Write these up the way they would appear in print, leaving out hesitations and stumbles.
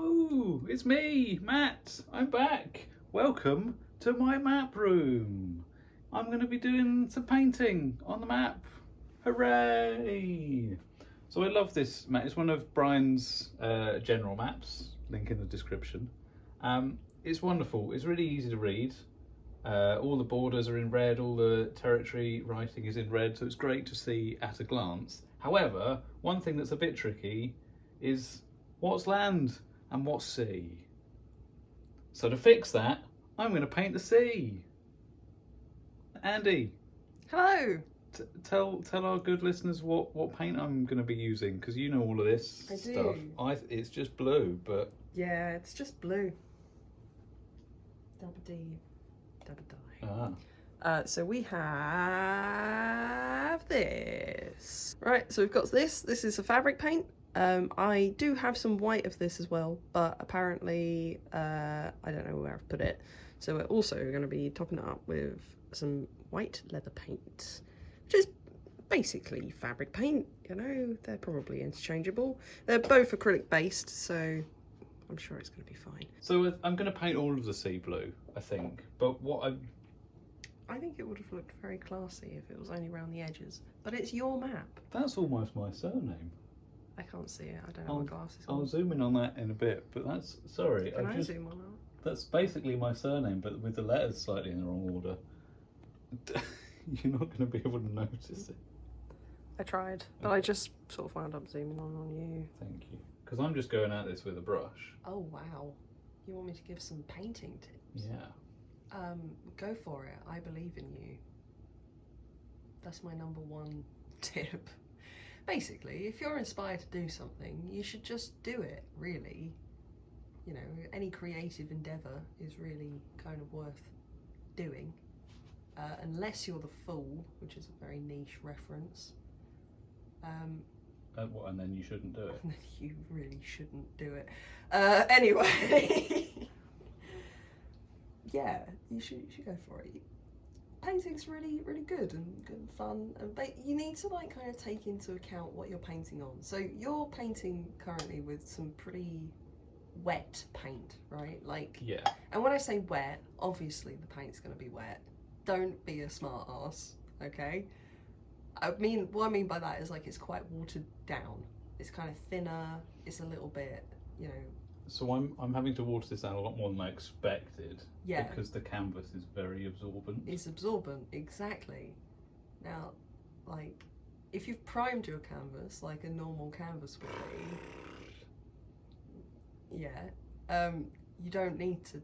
Hello, it's me, Matt. I'm back. Welcome to my map room. I'm going to be doing some painting on the map. Hooray! So I love this map. It's one of Brian's general maps. Link in the description. It's wonderful. It's really easy to read. All the borders are in red. All the territory writing is in red. So it's great to see at a glance. However, one thing that's a bit tricky is what's land and what's sea. So to fix that, I'm going to paint the sea. Andy, Hello. tell our good listeners what paint I'm going to be using, because you know all of this I stuff. do. It's just blue, but Yeah, it's just blue. Double D, double die. So we have this. Right, so we've got this. This is a fabric paint. I do have some white of this as well, but apparently I don't know where I've put it. So we're also going to be topping it up with some white leather paint, which is basically fabric paint. You know, they're probably interchangeable. They're both acrylic based, so I'm sure it's going to be fine. So I'm going to paint all of the sea blue, I think. But I think it would have looked very classy if it was only around the edges. But it's your map. That's almost my surname. I can't see it. I don't have my glasses on. I'll zoom in on that in a bit, but that's, sorry. Can I zoom on that? That's basically my surname, but with the letters slightly in the wrong order. You're not going to be able to notice it. I tried, but I just sort of wound up zooming on you. Thank you. Because I'm just going at this with a brush. Oh, wow. You want me to give some painting tips? Yeah. Go for it. I believe in you. That's my number one tip. Basically, if you're inspired to do something, you should just do it, really. You know, any creative endeavour is really kind of worth doing. Unless you're the fool, which is a very niche reference. And then you shouldn't do it. You really shouldn't do it. Anyway. Yeah, you should go for it. Painting's really good and fun, but you need to like kind of take into account what you're painting on. So you're painting currently with some pretty wet paint, right? Like, yeah. And when I say wet, obviously the paint's going to be wet. Don't be a smart ass, okay? I mean, what I mean by that is like it's quite watered down. It's kind of thinner. It's a little bit, you know. So I'm having to water this out a lot more than I expected. Yeah. Because the canvas is very absorbent. It's absorbent, exactly. Now, like, if you've primed your canvas like a normal canvas would be, yeah, you don't need to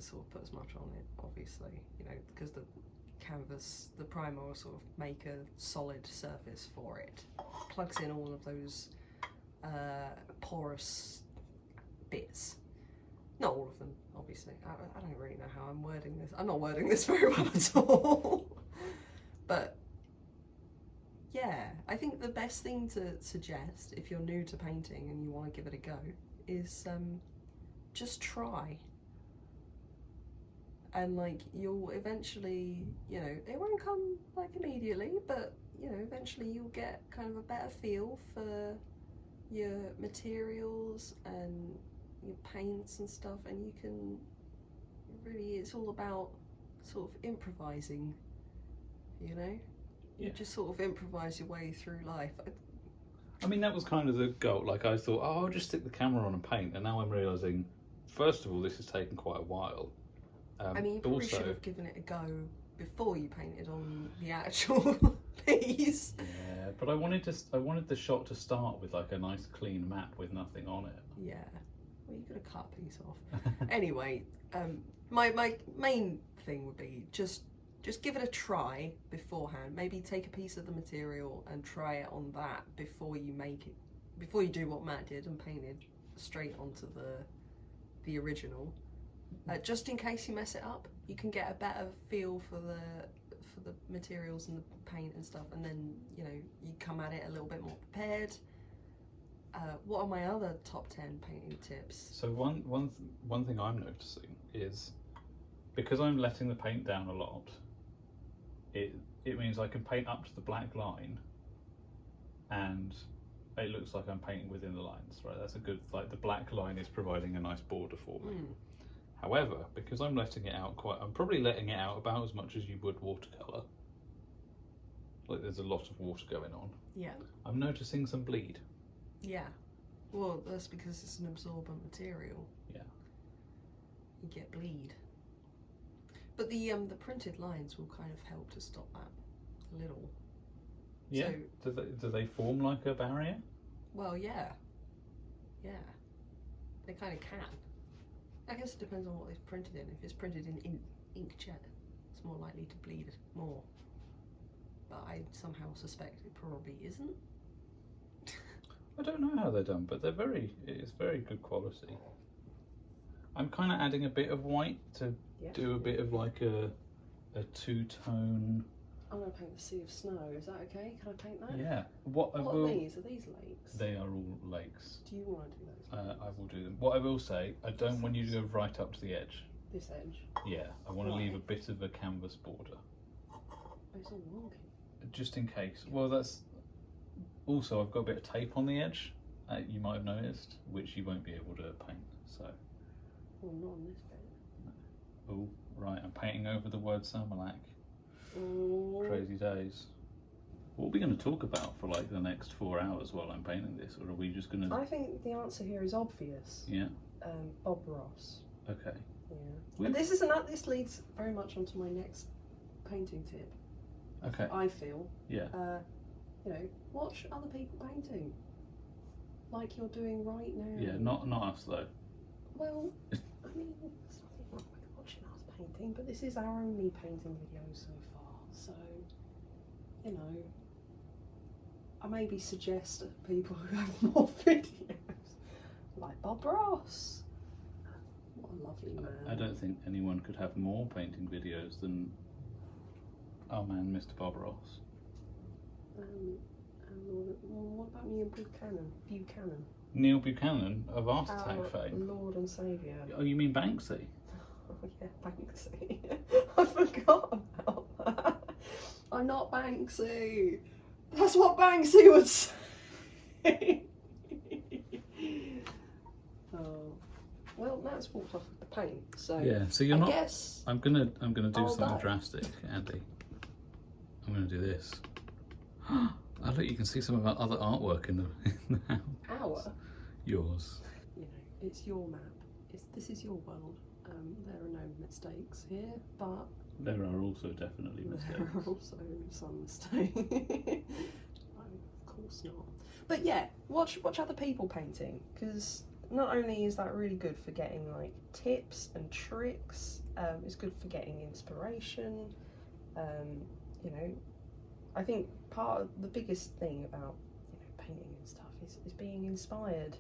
sort of put as much on it, obviously, you know, because the canvas, the primer will sort of make a solid surface for it. Plugs in all of those porous bits. Not all of them, obviously. I don't really know how I'm wording this. I'm not wording this very well at all. But yeah, I think the best thing to suggest if you're new to painting and you want to give it a go is just try. And like you'll eventually, you know, it won't come like immediately, but you know, eventually you'll get kind of a better feel for your materials and your paints and stuff, and you can really, it's all about sort of improvising, you know? Yeah. You just sort of improvise your way through life. I mean, that was kind of the goal. Like, I thought, oh, I'll just stick the camera on and paint, and now I'm realising, first of all, this has taken quite a while. I mean, you probably should have given it a go before you painted on the actual piece. Yeah, but I wanted the shot to start with like a nice clean map with nothing on it. Yeah, well, you could have cut a piece off. Anyway, my main thing would be just give it a try beforehand. Maybe take a piece of the material and try it on that before you make it, before you do what Matt did and painted straight onto the original. Just in case you mess it up, you can get a better feel for the materials and the paint and stuff, and then you know you come at it a little bit more prepared. What are my other top 10 painting tips? So one thing I'm noticing is because I'm letting the paint down a lot, it means I can paint up to the black line, and it looks like I'm painting within the lines, right? That's a good, like the black line is providing a nice border for me. However, because I'm letting it out I'm probably letting it out about as much as you would watercolour. Like there's a lot of water going on. Yeah. I'm noticing some bleed. Yeah. Well, that's because it's an absorbent material. Yeah. You get bleed. But the printed lines will kind of help to stop that a little. Yeah. So, do they form like a barrier? Well, yeah. Yeah. They kind of can. I guess it depends on what it's printed in. If it's printed in inkjet, it's more likely to bleed more. But I somehow suspect it probably isn't. I don't know how they're done, but it's very good quality. I'm kind of adding a bit of white to do a bit of like a two-tone. I'm going to paint the Sea of Snow. Is that okay? Can I paint that? Yeah. What are these? Are these lakes? They are all lakes. Do you want to do those? I will do them. What I will say, I don't want you to go right up to the edge. This edge? Yeah, I want to leave a bit of a canvas border. It's all wonky. Just in case. Well, that's... Also, I've got a bit of tape on the edge, you might have noticed, which you won't be able to paint, so... Well, not on this bit. Oh, right, I'm painting over the word Samalak. Oh. Crazy days. What are we going to talk about for like the next 4 hours while I'm painting this, or are we just going to... I think the answer here is obvious. Yeah? Bob Ross. Okay. Yeah. And this leads very much onto my next painting tip. Okay. I feel. Yeah. You know, watch other people painting. Like you're doing right now. Yeah, not us though. Well, I mean, there's nothing wrong with watching us painting, but this is our only painting video so far, so, you know, I maybe suggest people who have more videos, like Bob Ross. What a lovely man. I don't think anyone could have more painting videos than our man, Mr. Bob Ross. What about Neil Buchanan? Neil Buchanan of Art Attack fame. Lord and Saviour. Oh, you mean Banksy? Oh yeah, Banksy. I forgot about that. I'm not Banksy. That's what Banksy would say. Oh, well, that's walked off with the paint. So yeah. So you're I not. Guess I'm gonna do something die. drastic, Andy. I'm gonna do this. Oh, look, you can see some of our other artwork in the house. Our? Yours. You know, it's your map. This is your world. There are no mistakes here, but there are also definitely mistakes. There are also some mistakes. No, of course not. But yeah, watch other people painting, because not only is that really good for getting like tips and tricks, it's good for getting inspiration. You know, I think part of the biggest thing about painting and stuff is being inspired.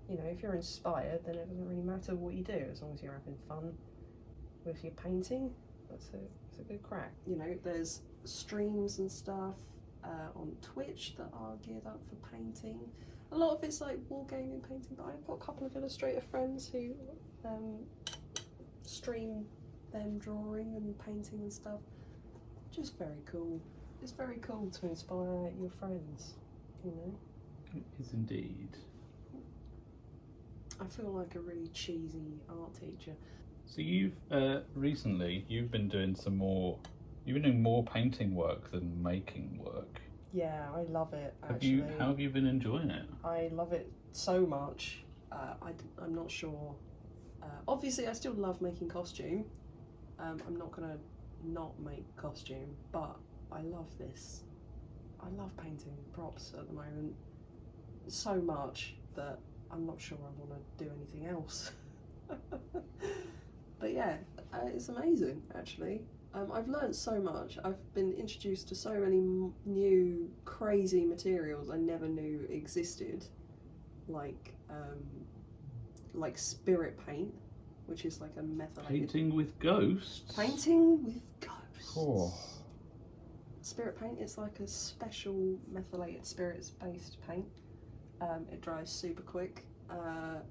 You know, if you're inspired, then it doesn't really matter what you do, as long as you're having fun with your painting. That's a good crack. You know, there's streams and stuff on Twitch that are geared up for painting. A lot of it's like wargaming painting, but I've got a couple of illustrator friends who stream them drawing and painting and stuff. Just very cool. It's very cool to inspire your friends, you know? It is indeed. I feel like a really cheesy art teacher. So you've recently been doing more painting work than making work. Yeah, I love it, actually. How have you been enjoying it? I love it so much. I'm not sure. Obviously, I still love making costume. I'm not going to not make costume, but I love this. I love painting props at the moment so much that I'm not sure I want to do anything else. But yeah, it's amazing, actually. I've learned so much. I've been introduced to so many new crazy materials I never knew existed, like spirit paint, which is like a methylated... Painting with ghosts? Painting with ghosts. Oh. Spirit paint is like a special methylated spirits-based paint. It dries super quick,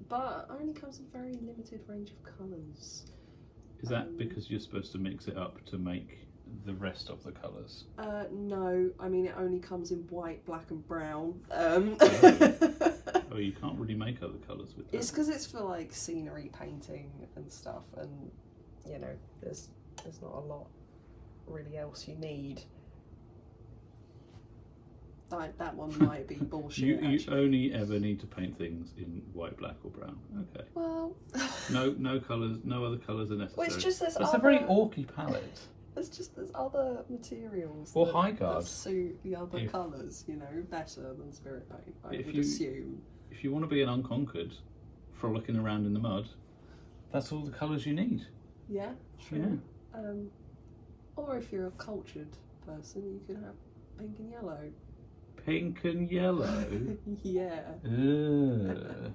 but only comes in a very limited range of colours. Is that because you're supposed to mix it up to make the rest of the colours? No, I mean it only comes in white, black, and brown. Oh, you can't really make other colours with that. It's because it's for like scenery painting and stuff, and you know, there's not a lot really else you need. Like that one might be bullshit. You only ever need to paint things in white, black, or brown. Okay. Well, No colours, no other colours are necessary. well, it's just That's a very orky palette. there's other materials Or that, high guard. that suit the other If- colours, you know, better than spirit paint. I If would you- assume. If you want to be an unconquered, frolicking around in the mud, that's all the colours you need. Yeah, true. Or if you're a cultured person, you can have pink and yellow. Pink and yellow. Yeah. Ugh.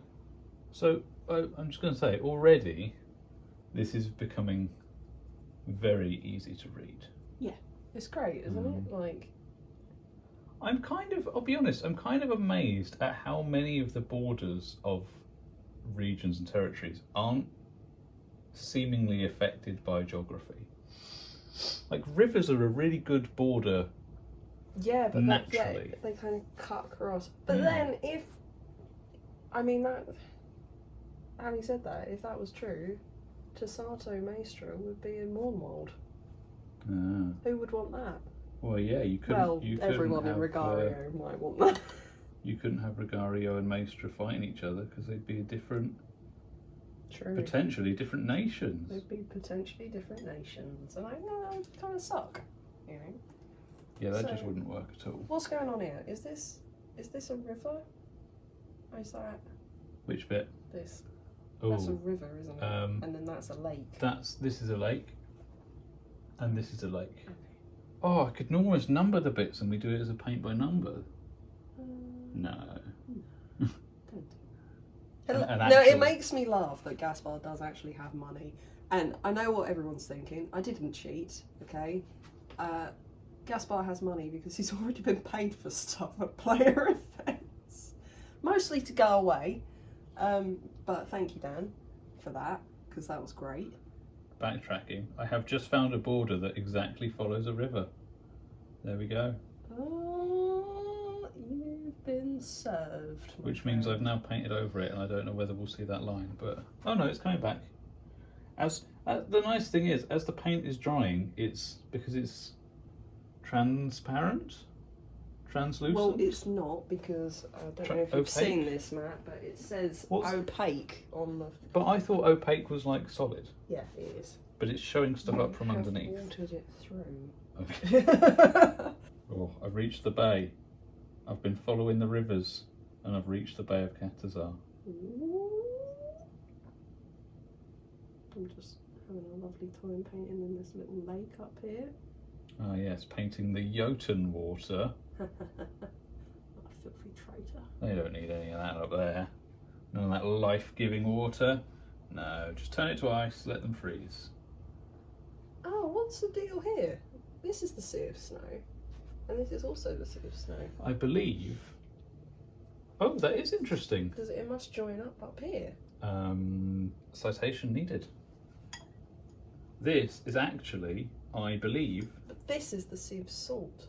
So I'm just going to say, already, this is becoming very easy to read. It's great, isn't it? Like, I'll be honest, I'm kind of amazed at how many of the borders of regions and territories aren't seemingly affected by geography. Like, rivers are a really good border. yeah, but Naturally. they kind of cut across. But Yeah. then having said that, if that was true, Tasato Maestra would be in Mornwald. Ah. Who would want that? Well, yeah, you couldn't. Well, you couldn't everyone in have, Regario might want that. you couldn't have Regario and Maestra fighting each other because they'd be True. potentially different nations. They'd be potentially different nations, and I know that would kind of suck, you know. Yeah, that So- just wouldn't work at all. What's going on here? Is this a river? Or is that Which bit? this? That's a Oh, river, isn't it? And then that's a lake. this is a lake, and this is a lake. Oh, I could almost number the bits, and we do it as a paint by number. No. Don't do that. And No, actually- it makes me laugh that Gaspar does actually have money. And I know what everyone's thinking. I didn't cheat, okay? Gaspar has money because he's already been paid for stuff at player events. Mostly to go away. But thank you, Dan, for that, because that was great. Backtracking. I have just found a border that exactly follows a river. There we go. Oh, you've been served. my Which means I've friend. now painted over it, and I don't know whether we'll see that line. But oh no, it's coming back. As the nice thing is, as the paint is drying, it's because it's transparent, translucent. Well, it's not because I don't know if you've seen this, Matt, but it says opaque on the. But I thought opaque was like solid, Yeah, it is. but it's showing stuff up from Have underneath. Watered it through. Okay. Oh, I've reached the bay. I've been following the rivers, and I've reached the Bay of Catazar. I'm just having a lovely time painting in this little lake up here. Ah yes, painting the Jotun water. A filthy traitor. They don't need any of that up there. None of that life-giving water. No, just turn it to ice, let them freeze. Oh, what's the deal here? This is the Sea of Snow. And this is also the Sea of Snow. I believe... Oh, that is interesting. Because it must join up here. Citation needed. This is actually, I believe... But this is the Sea of Salt.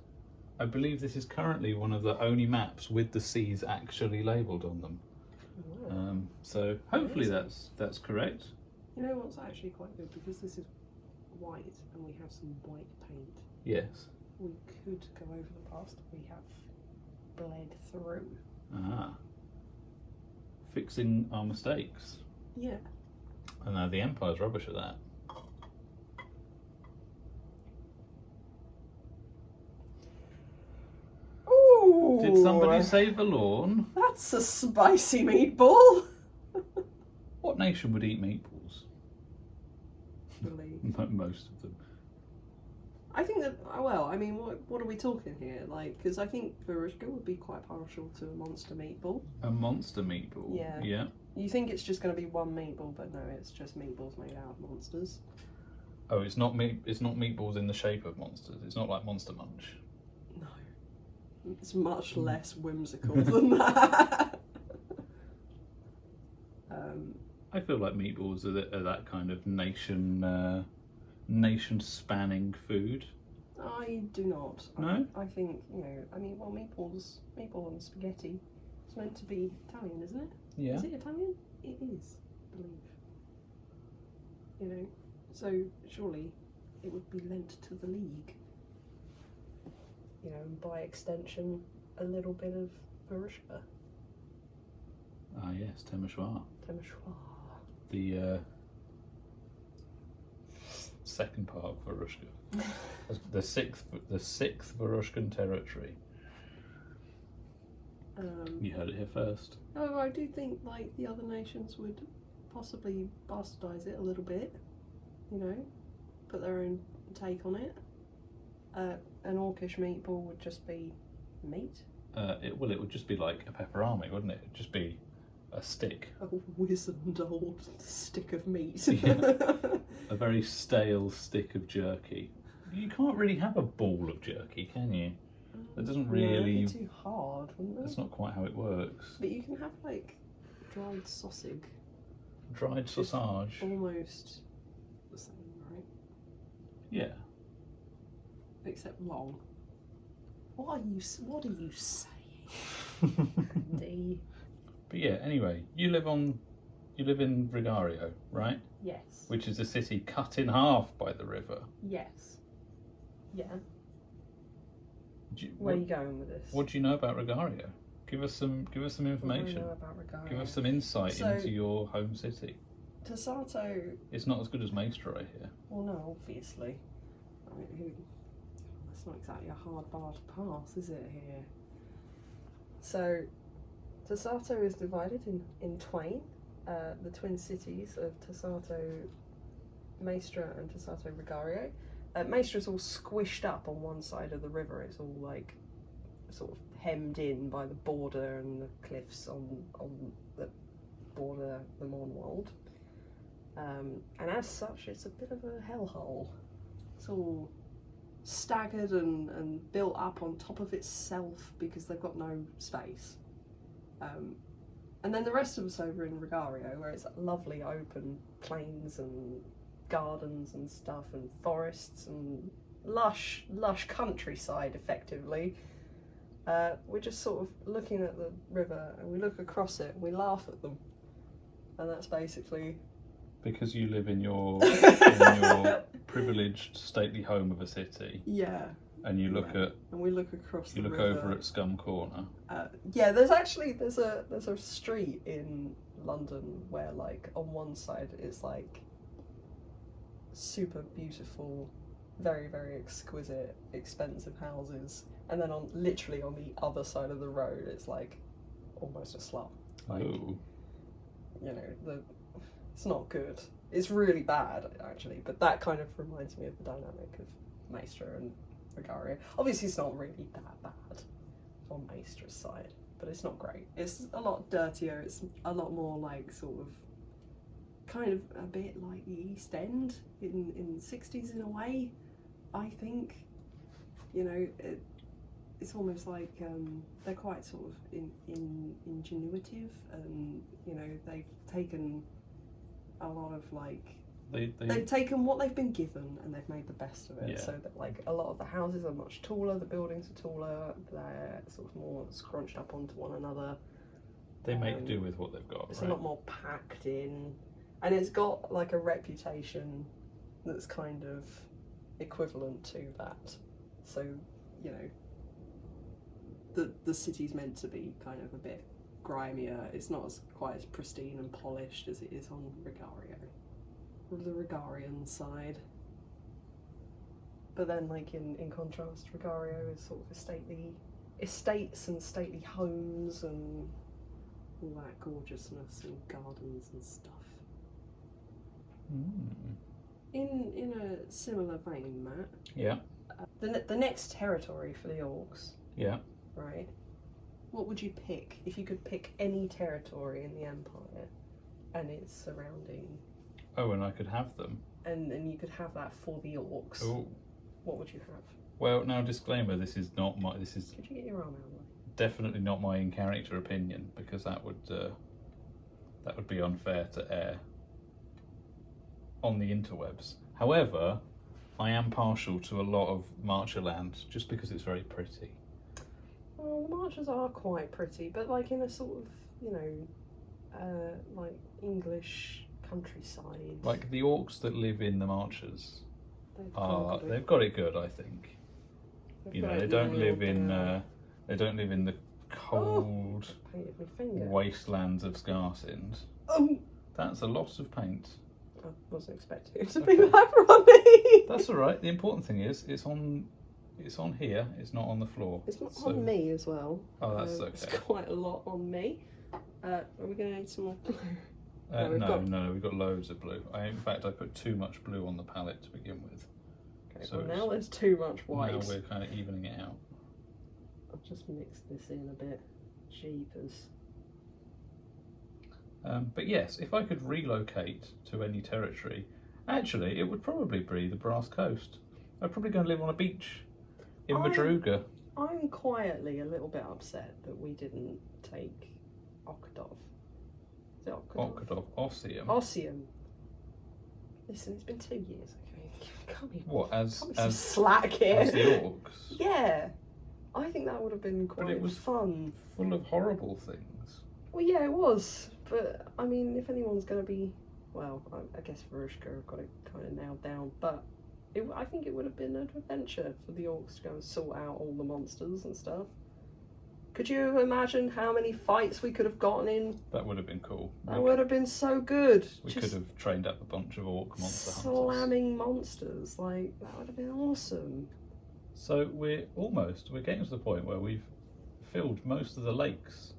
I believe this is currently one of the only maps with the seas actually labelled on them. Wow. So hopefully that's correct. You know what's actually quite good? Because this is white and we have some white paint. Yes. We could go over the past we have bled through. Ah. Fixing our mistakes. Yeah. And the Empire's rubbish at that. Ooh, Did somebody say Valorn? That's a spicy meatball. What nation would eat meatballs? Really. Most of them. I think that, well, I mean, what are we talking here? Like, because I think Verushka would be quite partial to a monster meatball. A monster meatball. Yeah. Yeah. You think it's just going to be one meatball, but no, it's just meatballs made out of monsters. Oh, it's not meat. It's not meatballs in the shape of monsters. It's not like Monster Munch. No. It's much less whimsical than that. I feel like meatballs are that kind of nation-spanning food. I do not. No? I think, meatballs and spaghetti. It's meant to be Italian, isn't it? Yeah. Is it Italian? It is, I believe. So surely it would be lent to the league. And by extension, a little bit of Varushka. Ah, yes, Temeshwar. Temeshwar. The second part of Varushka. the sixth Varushkan territory. You heard it here first. However, I do think the other nations would possibly bastardize it a little bit, put their own take on it. An orcish meatball would just be meat. It would just be like a pepperami, wouldn't it? It'd just be a stick. A wizened old stick of meat. Yeah. A very stale stick of jerky. You can't really have a ball of jerky, can you? It doesn't really. It'd be too hard, wouldn't it? That's not quite how it works. But you can have dried sausage. Dried sausage. Almost the same, right? Yeah. Except long. What are you saying? D. But yeah, anyway, you live in Rigario, right? Yes. Which is a city cut in half by the river. Yes. Yeah. Where are you going with this? What do you know about Rigario? Give us some information. What do I know about Rigario? Give us some insight into your home city. Tasato. It's not as good as Maestra, I hear. Well, no, obviously. That's not exactly a hard bar to pass, is it, here? So, Tasato is divided in twain. The twin cities of Tasato Maestra and Tasato Rigario. Maestra's all squished up on one side of the river. It's all sort of hemmed in by the border and the cliffs on the border the Monwold. And as such, it's a bit of a hellhole. It's all staggered and built up on top of itself because they've got no space. And then the rest of us over in Rigario, where it's lovely open plains and gardens and stuff and forests and lush countryside, effectively. We're just sort of looking at the river and we look across it and we laugh at them. And that's basically... Because you live in your privileged stately home of a city. Yeah. And you look at... And we look across the river. You look over at Scum Corner. Yeah, there's a street in London where on one side it's super beautiful, very, very exquisite, expensive houses. And then literally on the other side of the road it's almost a slum. It's not good. It's really bad, actually, but that kind of reminds me of the dynamic of Maestra and Rigario. Obviously, it's not really that bad on Maestra's side, but it's not great. It's a lot dirtier. It's a lot more kind of a bit like the East End in the 60s in a way, I think. It's almost like they're quite sort of ingenuitive, and they've taken a lot of they've taken what they've been given and they've made the best of it. Yeah. So that a lot of the houses are much taller, the buildings are taller, they're sort of more scrunched up onto one another. They make do with what they've got. It's a lot more packed in, and it's got a reputation that's kind of equivalent to that. So the city's meant to be kind of a bit grimier. It's not quite as pristine and polished as it is on Rigario, or the Rigarian side. But then, in contrast, Rigario is sort of estates and stately homes and all that gorgeousness and gardens and stuff. In a similar vein, Matt. Yeah. The next territory for the orcs. Yeah. Right. What would you pick if you could pick any territory in the Empire and its surrounding? Oh, and I could have them. And you could have that for the orcs. Oh. What would you have? Well, now disclaimer: this is not my. This is. Could you get your arm out of the way? Definitely not my in-character opinion, because that would be unfair to air on the interwebs. However, I am partial to a lot of Marcher land just because it's very pretty. Well, the Marchers are quite pretty, but like in a sort of, you know, like English countryside. Like the orcs that live in the Marchers, They've they've got it good, I think. You know, they don't live in the cold wastelands of Scarsind. That's a lot of paint. I wasn't expecting it to be that runny. That's all right. The important thing is it's on here. It's not on the floor. It's not on me as well. Oh, that's okay. It's quite a lot on me. Are we going to need some more blue? No, we've got loads of blue. In fact, I put too much blue on the palette to begin with. Okay, so well, now there's too much white. Now we're kind of evening it out. I'll just mix this in a bit. Jeepers. But yes, if I could relocate to any territory, actually, it would probably be the Brass Coast. I'd probably go and live on a beach in Madruga. I'm quietly a little bit upset that we didn't take Okadov. Is it Okadov? Ossium. Ossium. Listen, it's been 2 years, okay? Can't be, what, as slack here. As the orcs? Yeah. I think that would have been quite fun. Full of horrible things. Well, yeah, it was. But, I mean, if anyone's going to be... Well, I guess Varushka have got it kind of nailed down, but I think it would have been an adventure for the orcs to go and sort out all the monsters and stuff. Could you imagine how many fights we could have gotten in? That would have been cool. That would have been so good. We could have trained up a bunch of orc monster hunters. Slamming monsters, like, that would have been awesome. So we're getting to the point where we've filled most of the lakes.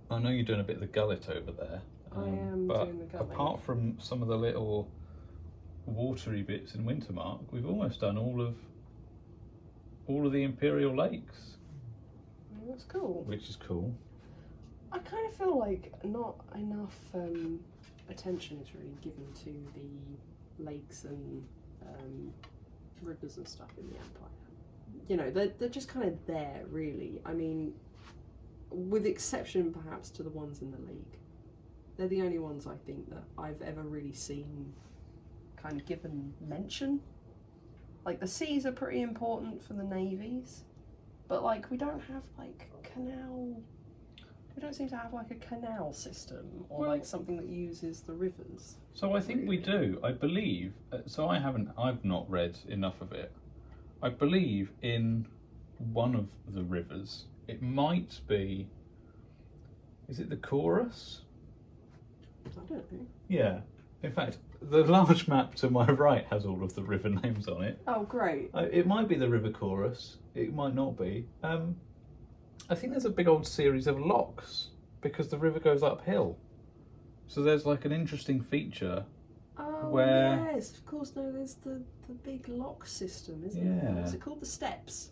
I know you're doing a bit of the gullet over there. I am but doing the gullet. Apart from some of the little watery bits in Wintermark, we've almost done all of the Imperial Lakes. That's cool. Which is cool. I kind of feel like not enough attention is really given to the lakes and rivers and stuff in the Empire. You know, they're just kind of there, really. I mean, with exception perhaps to the ones in the League. They're the only ones I think that I've ever really seen kind of given mention. Like, the seas are pretty important for the navies, but like, we don't have like we don't seem to have like a canal system or like something that uses the rivers. So I think we do. I believe, so I've not read enough of it. I believe in one of the rivers, it might be, is it the Chorus? I don't know. Yeah. In fact, the large map to my right has all of the river names on it. Oh, great. It might be the River Chorus. It might not be. I think there's a big old series of locks because the river goes uphill. So there's like an interesting feature where... yes, of course. No, there's the big lock system, isn't it? What's it called? The steps?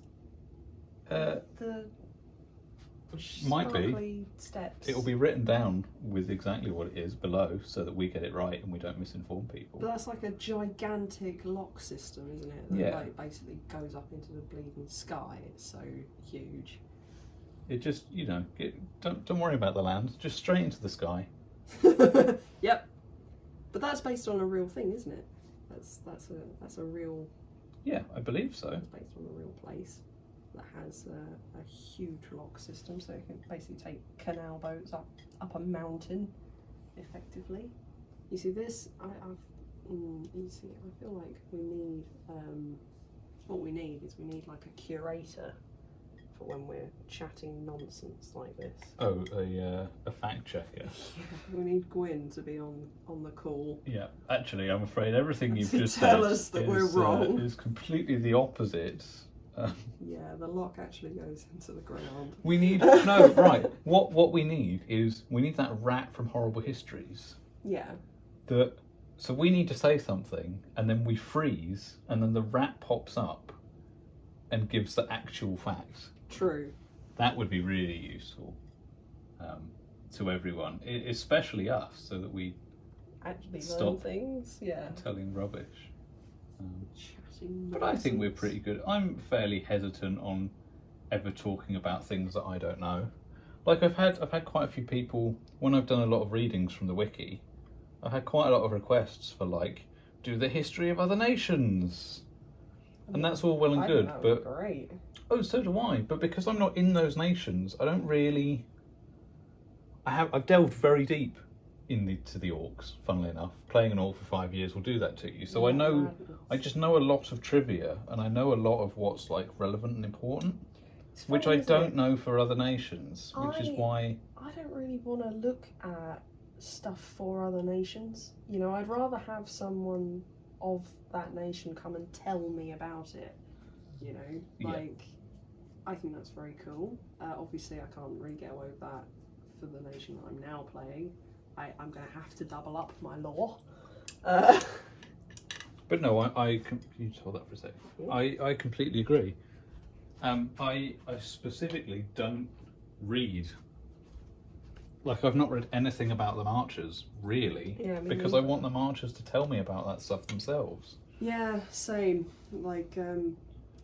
The might be. Steps. It'll be written down with exactly what it is below so that we get it right and we don't misinform people. But that's like a gigantic lock system, isn't it? That like basically goes up into the bleeding sky. It's so huge. It just, you know, don't worry about the land. Just straight into the sky. Yep. But that's based on a real thing, isn't it? That's a real. Yeah, I believe so. It's based on a real place that has a huge lock system, so you can basically take canal boats up a mountain, effectively. You see this? I feel like we need. What we need is like a curator for when we're chatting nonsense like this. Oh, a fact checker. Yeah, we need Gwyn to be on the call. Yeah, actually, I'm afraid everything you've just tell said us that we're wrong. Is completely the opposite. Yeah, the lock actually goes into the ground. We need no right. What we need is that rat from Horrible Histories. Yeah. So we need to say something, and then we freeze, and then the rat pops up, and gives the actual fact. True. That would be really useful to everyone, especially us, so that we actually stop learn things. Yeah. Telling rubbish. Chatting but I think we're pretty good. I'm fairly hesitant on ever talking about things that I don't know. Like I've had quite a few people when I've done a lot of readings from the wiki. I've had quite a lot of requests for like do the history of other nations. And that's all well and I good, think that but was great. oh, so do I. But because I'm not in those nations, I don't really. I've delved very deep into the orcs. Funnily enough, playing an orc for 5 years will do that to you. So I just know a lot of trivia, and I know a lot of what's like relevant and important, which I don't know for other nations. Which is why I don't really want to look at stuff for other nations. You know, I'd rather have someone of that nation come and tell me about it. You know, like, I think that's very cool. Obviously, I can't really get away with that for the nation that I'm now playing. I'm going to have to double up my lore. But no, can you hold that for a second? Yeah. I completely agree. I specifically don't read. Like, I've not read anything about the Marchers, really, because I want the Marchers to tell me about that stuff themselves. Yeah, same. Like,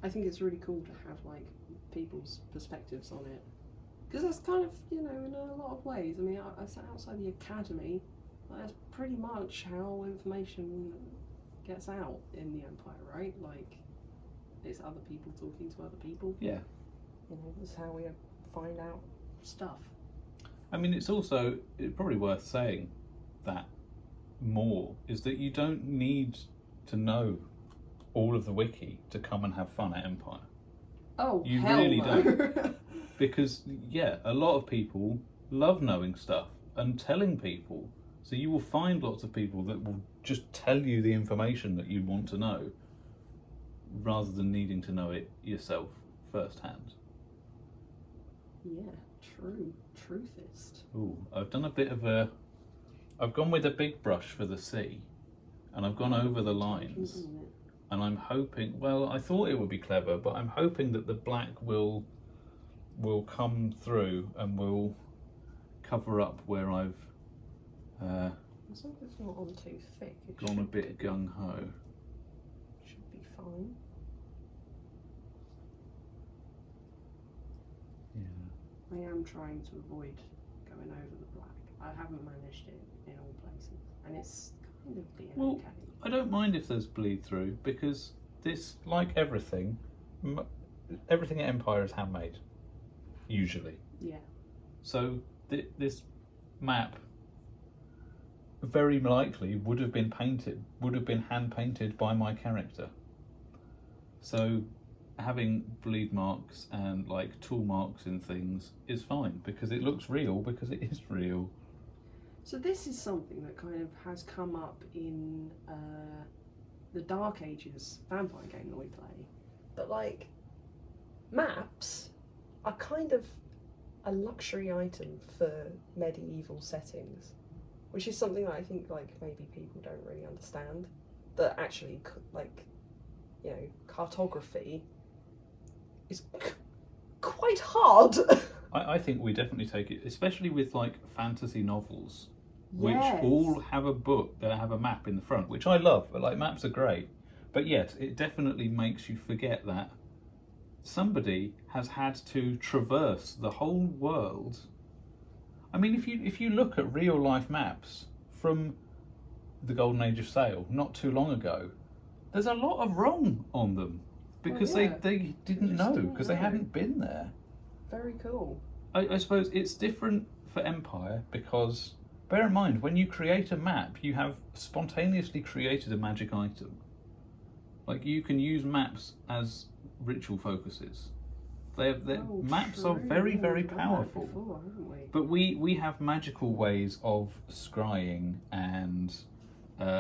I think it's really cool to have, like, people's perspectives on it. Because that's kind of, you know, in a lot of ways. I mean, outside the academy, that's pretty much how information gets out in the Empire, right? Like, it's other people talking to other people. Yeah. You know, that's how we find out stuff. I mean, it's probably worth saying that more is that you don't need to know all of the wiki to come and have fun at Empire. Oh, you hell really no. don't. Because, a lot of people love knowing stuff and telling people. So you will find lots of people that will just tell you the information that you want to know rather than needing to know it yourself firsthand. Yeah, true. Truthist. Ooh, I've gone with a big brush for the sea, and I've gone over the lines, and I'm hoping, I thought it would be clever, but I'm hoping that the black will come through and will cover up where I've as long as it's not on too thick, gone a bit gung-ho. Should be fine. Yeah. I am trying to avoid going over the black. I haven't managed it in all places, and it's kind of being okay. I don't mind if there's bleed through, because this, like everything at Empire is handmade, usually. Yeah. So this map very likely would have been hand painted by my character. So having bleed marks and like tool marks in things is fine, because it looks real, because it is real. So this is something that kind of has come up in the Dark Ages vampire game that we play. But like, maps are kind of a luxury item for medieval settings, which is something that I think like maybe people don't really understand. That actually, like, you know, cartography is quite hard. I think we definitely take it, especially with like fantasy novels, which Yes. all have a book that have a map in the front, which I love. But like, maps are great, but yes, it definitely makes you forget that somebody has had to traverse the whole world. I mean, if you look at real life maps from the Golden Age of Sail not too long ago, there's a lot of wrong on them because they didn't know, because they hadn't been there. Very cool. I suppose it's different for Empire because, bear in mind, when you create a map, you have spontaneously created a magic item. Like, you can use maps as ritual focuses. Maps are very, very powerful. But we have magical ways of scrying and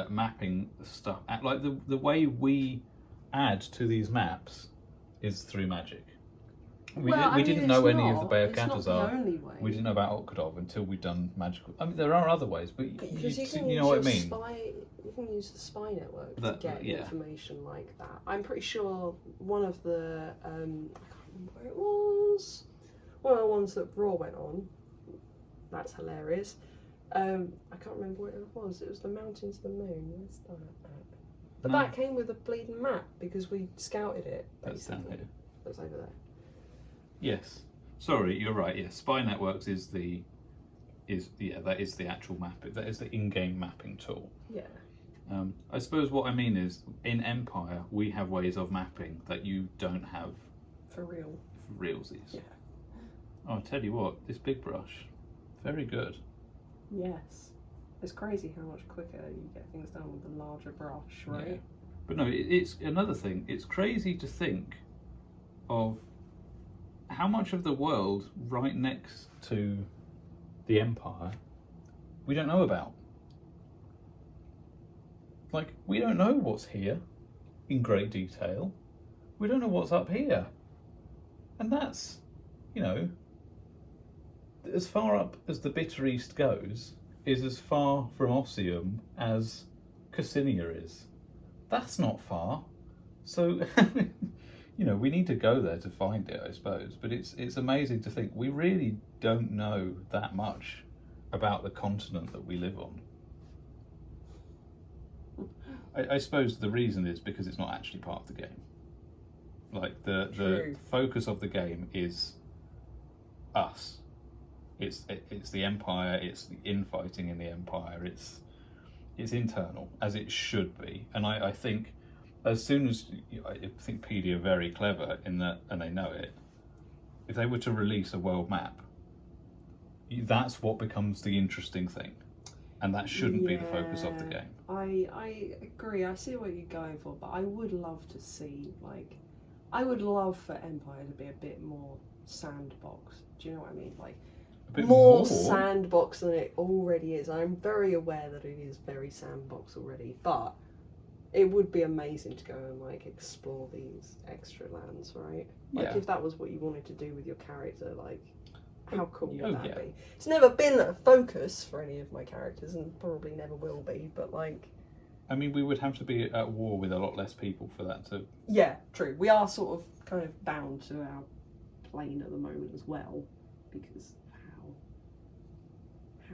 mapping stuff. Like, the way we add to these maps is through magic. We didn't know any of the Bay of Katazar. We didn't know about Okadov until we'd done magical. I mean, there are other ways, but you know what I mean. You can use the spy network to get information like that. I'm pretty sure one of the I can't remember where it was. One of the ones that Raw went on. That's hilarious. I can't remember what it was. It was the Mountains of the Moon. Where's that map? But that came with a bleeding map because we scouted it. That's down here. That's over there. Yes. Sorry, you're right. Yes, Spy Networks is the actual map. That is the in-game mapping tool. Yeah. I suppose what I mean is, in Empire, we have ways of mapping that you don't have For real. for realsies. Yeah. Oh, I'll tell you what, this big brush, very good. Yes. It's crazy how much quicker you get things done with a larger brush, right? Yeah. But no, it's another thing. It's crazy to think of how much of the world right next to the Empire we don't know about. Like, we don't know what's here in great detail. We don't know what's up here. And that's, you know, as far up as the Bitter East goes, is as far from Ossium as Cassinia is. That's not far. So, you know, we need to go there to find it, I suppose. But it's amazing to think we really don't know that much about the continent that we live on. I suppose the reason is because it's not actually part of the game. Like, the True. focus of the game is us. It's the Empire, it's the infighting in the Empire, it's internal, as it should be. And I think as soon as, I think PD are very clever in that, and they know it, if they were to release a world map, that's what becomes the interesting thing. And that shouldn't be the focus of the game. I agree. I see what you're going for, but I would love to see, like, I would love for Empire to be a bit more sandbox. Do you know what I mean? Like, A bit more sandbox than it already is. I'm very aware that it is very sandbox already, but it would be amazing to go and, like, explore these extra lands, right? Like, Yeah. if that was what you wanted to do with your character, like, how cool would Oh, that yeah. be? It's never been a focus for any of my characters, and probably never will be, but, like... I mean, we would have to be at war with a lot less people for that to... Yeah, true. We are sort of kind of bound to our plane at the moment as well, because of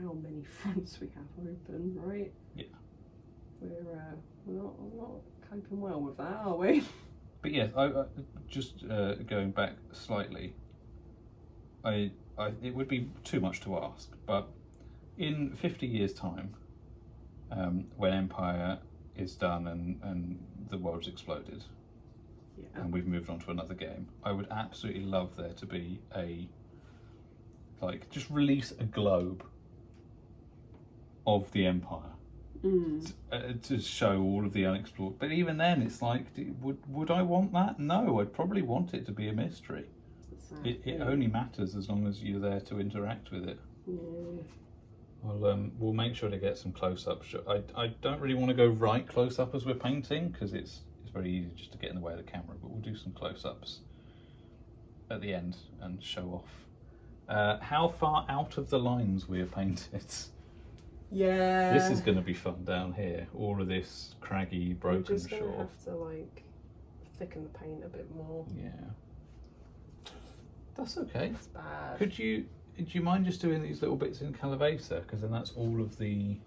how many fronts we have open, right? Yeah. We're not coping well with that, are we? But yes, I just going back slightly, it would be too much to ask, but in 50 years' time, when Empire is done and the world's exploded, Yeah. and we've moved on to another game, I would absolutely love there to be just release a globe of the Empire. To show all of the unexplored. But even then, it's like, would I want that? No, I'd probably want it to be a mystery. It only matters as long as you're there to interact with it. Yeah. We'll make sure to get some close-ups. I don't really want to go right close-up as we're painting, because it's very easy just to get in the way of the camera, but we'll do some close-ups at the end and show off how far out of the lines we have painted. Yeah. This is going to be fun down here. All of this craggy, broken We're just gonna shore. have to, like, thicken the paint a bit more. Yeah. That's okay. It's bad. Do you mind just doing these little bits in Calavesa? Because then that's all of the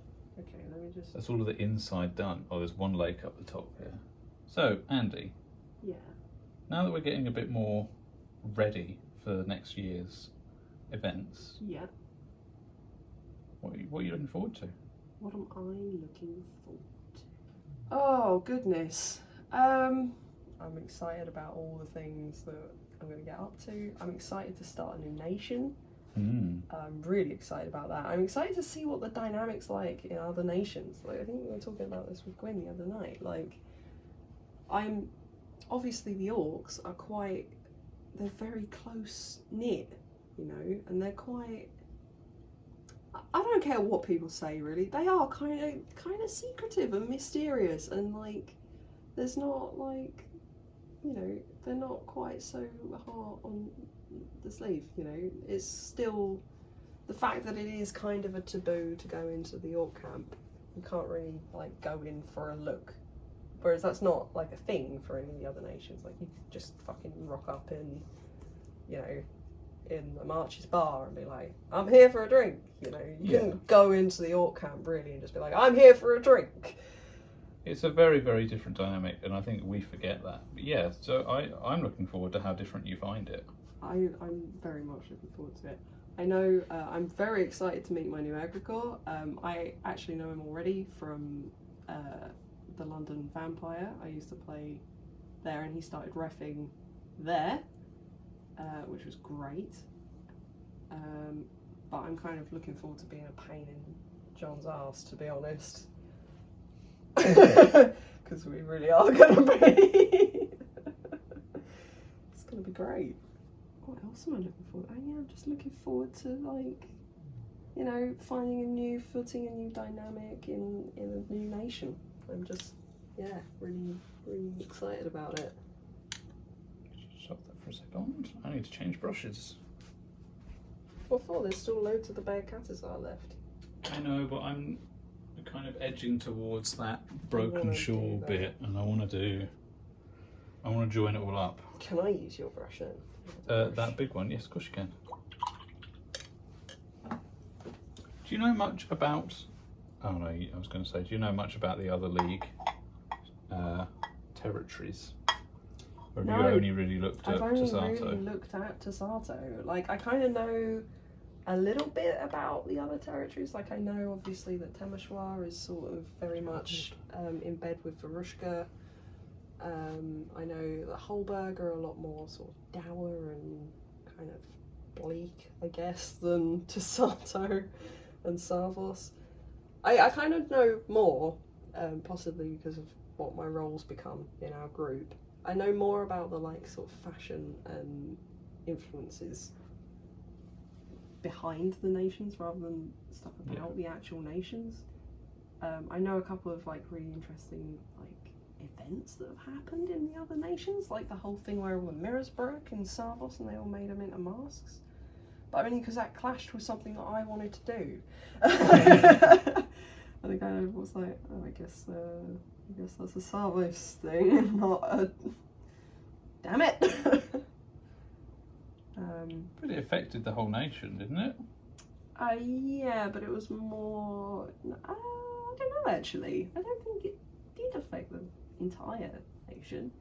inside done. Oh, there's one lake up the top here. So, Andy. Yeah. Now that we're getting a bit more ready for next year's events, Yeah. what are you looking forward to? What am I looking forward to? Oh, goodness. I'm excited about all the things that I'm going to get up to. I'm excited to start a new nation. I'm really excited about that. I'm excited to see what the dynamics like in other nations. Like, I think we were talking about this with Gwen the other night. Like, obviously the orcs are they're very close knit, you know, and they're quite. I don't care what people say, really. They are kind of secretive and mysterious, and like, there's not like, you know, they're not quite so hard on the sleeve. You know, it's still the fact that it is kind of a taboo to go into the orc camp. You can't really like go in for a look, whereas that's not like a thing for any of the other nations. Like, you just fucking rock up in, you know, in the March's bar and be like, I'm here for a drink. You know, you couldn't go into the orc camp really and just be like, I'm here for a drink. It's a very, very different dynamic, and I think we forget that. But yeah, so I'm looking forward to how different you find it. I'm very much looking forward to it. I know I'm very excited to meet my new Agricor. I actually know him already from the London Vampire. I used to play there, and he started reffing there, which was great. But I'm kind of looking forward to being a pain in John's arse, to be honest. Because we really are going to be. It's going to be great. What else am I looking forward to? I'm just looking forward to, like, you know, finding a new footing, a new dynamic in a new nation. I'm just, yeah, really, really excited about it. Stop that for a second. I need to change brushes. What for? There's still loads of the Bear Catasar left. I know, but I'm kind of edging towards that broken shawl bit, and I want to join it all up. Can I use your brush then? That big one, yes, of course you can. Do you know much about? Oh no, I was going to say, do you know much about the other league territories? Or have you only really looked at Tasato? I've only really looked at Tasato. Like, I kind of know a little bit about the other territories. Like, I know obviously that Temeshwar is sort of very much in bed with Varushka. I know that Holberg are a lot more sort of dour and kind of bleak, I guess, than Tasato and Savos. I kind of know more, possibly because of what my roles become in our group. I know more about the, like, sort of fashion and influences behind the nations rather than stuff about the actual nations. I know a couple of, like, really interesting, like, events that have happened in the other nations, like the whole thing where all the mirrors broke in Savos and they all made them into masks. But only because that clashed with something that I wanted to do. And I kind of was like, oh, I guess that's a Savos thing, not a... Damn it! But it affected the whole nation, didn't it? Yeah, but it was more... I don't know, actually. I don't think it did affect the entire nation.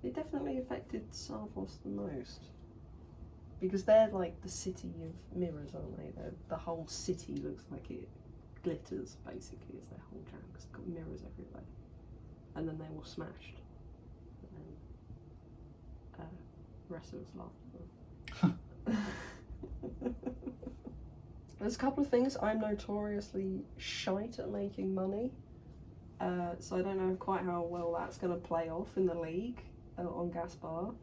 It definitely affected Savos the most. Because they're like the city of mirrors, aren't they? The whole city looks like it glitters, basically, is their whole jam, because they've got mirrors everywhere. And then they all smashed. And then the rest of us laughed at them. There's a couple of things. I'm notoriously shite at making money. So I don't know quite how well that's going to play off in the league on Gaspar.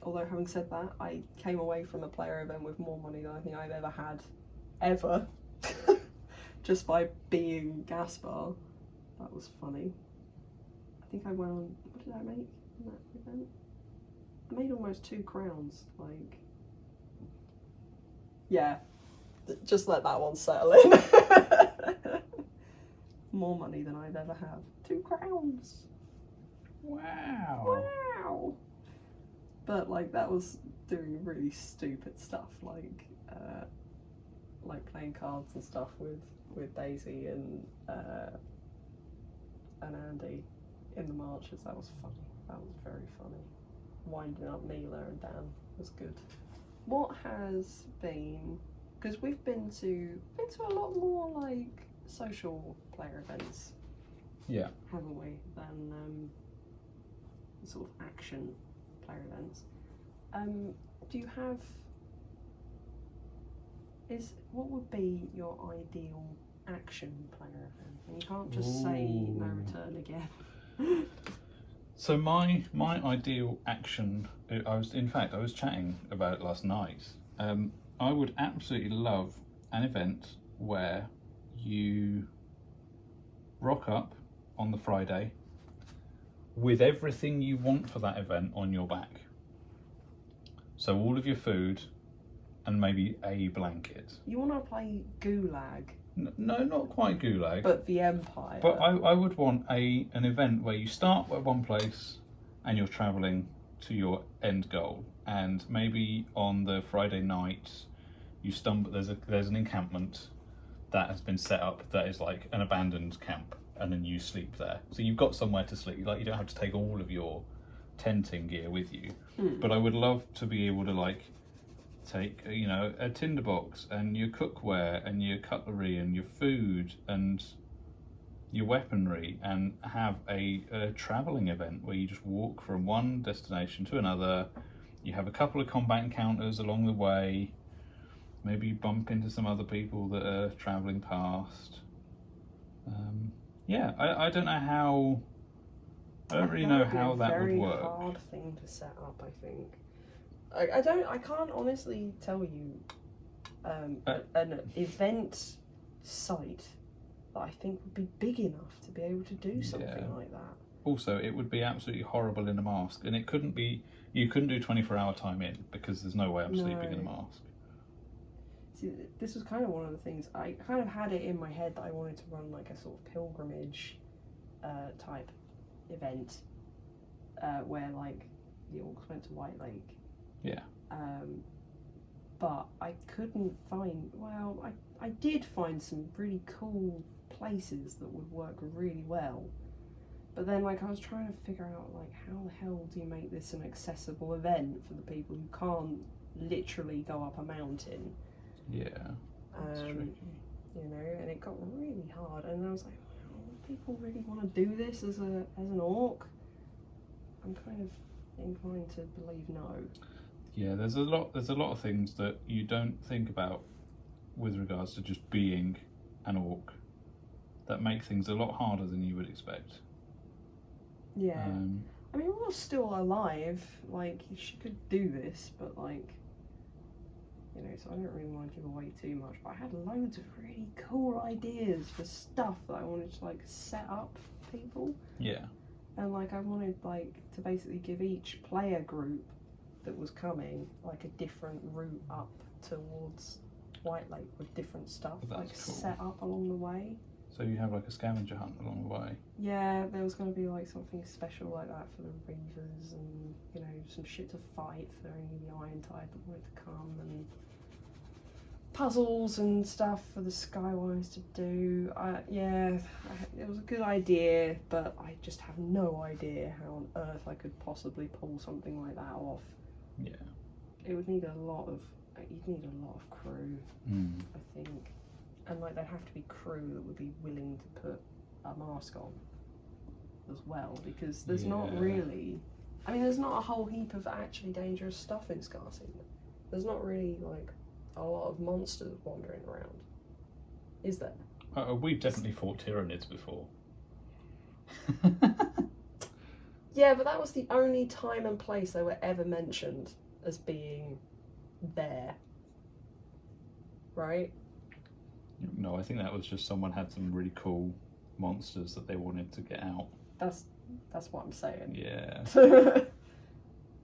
Although, having said that, I came away from a player event with more money than I think I've ever had, ever. Just by being Gaspar. That was funny. I think I went on, what did I make in that event? I made almost 2 crowns, like... Yeah, just let that one settle in. More money than I've ever had. 2 crowns. Wow. Wow. But, like, that was doing really stupid stuff, like playing cards and stuff with Daisy and Andy in the marches. That was funny. That was very funny. Winding up Mila and Dan was good. What has been, because we've been to a lot more, like, social player events, haven't we, than sort of action player events. Do you have, what would be your ideal action player event? And you can't just say No Return again. So my ideal action, I was chatting about it last night. I would absolutely love an event where you rock up on the Friday with everything you want for that event on your back. So all of your food and maybe a blanket. You want to play Gulag? No, not quite Gulag. But the Empire. But I would want an event where you start at one place and you're travelling to your end goal. And maybe on the Friday night you stumble, there's an encampment that has been set up that is like an abandoned camp, and then you sleep there. So you've got somewhere to sleep. Like, you don't have to take all of your tenting gear with you. But I would love to be able to, like, take, you know, a tinderbox and your cookware and your cutlery and your food and your weaponry and have a travelling event where you just walk from one destination to another. You have a couple of combat encounters along the way. Maybe you bump into some other people that are travelling past. I don't know how. I don't really know how that would work. Very hard thing to set up, I think. I can't honestly tell you an event site that I think would be big enough to be able to do something like that. Also, it would be absolutely horrible in a mask, and it couldn't be. You couldn't do 24-hour time in because there's no way I'm sleeping in a mask. See, this was kind of one of the things I kind of had it in my head that I wanted to run like a sort of pilgrimage type event where like the orcs went to White Lake. Yeah. But I couldn't find. Well, I did find some really cool places that would work really well. But then, like, I was trying to figure out, like, how the hell do you make this an accessible event for the people who can't literally go up a mountain? Yeah, that's tricky. You know, and it got really hard. And I was like, well, do people really want to do this as an orc? I'm kind of inclined to believe no. Yeah, there's a lot of things that you don't think about with regards to just being an orc that make things a lot harder than you would expect. Yeah. I mean, we're still alive. Like, she could do this, but like, you know, so I don't really want to give away too much. But I had loads of really cool ideas for stuff that I wanted to like set up for people. Yeah. And like, I wanted like to basically give each player group that was coming like a different route up towards White Lake with different stuff like cool. Set up along the way. So you have like a scavenger hunt along the way? Yeah, there was going to be like something special like that for the Reavers and, you know, some shit to fight for any of the Iron Tide that wanted to come and puzzles and stuff for the Skywise to do. It was a good idea, but I just have no idea how on earth I could possibly pull something like that off. Yeah. It would need you'd need a lot of crew, I think. And like, there'd have to be crew that would be willing to put a mask on as well, because there's not really. I mean, there's not a whole heap of actually dangerous stuff in Scarcine. There's not really like a lot of monsters wandering around, is there? We've definitely fought Tyranids before. Yeah, but that was the only time and place they were ever mentioned as being there, right? No, I think that was just someone had some really cool monsters that they wanted to get out. That's what I'm saying. Yeah.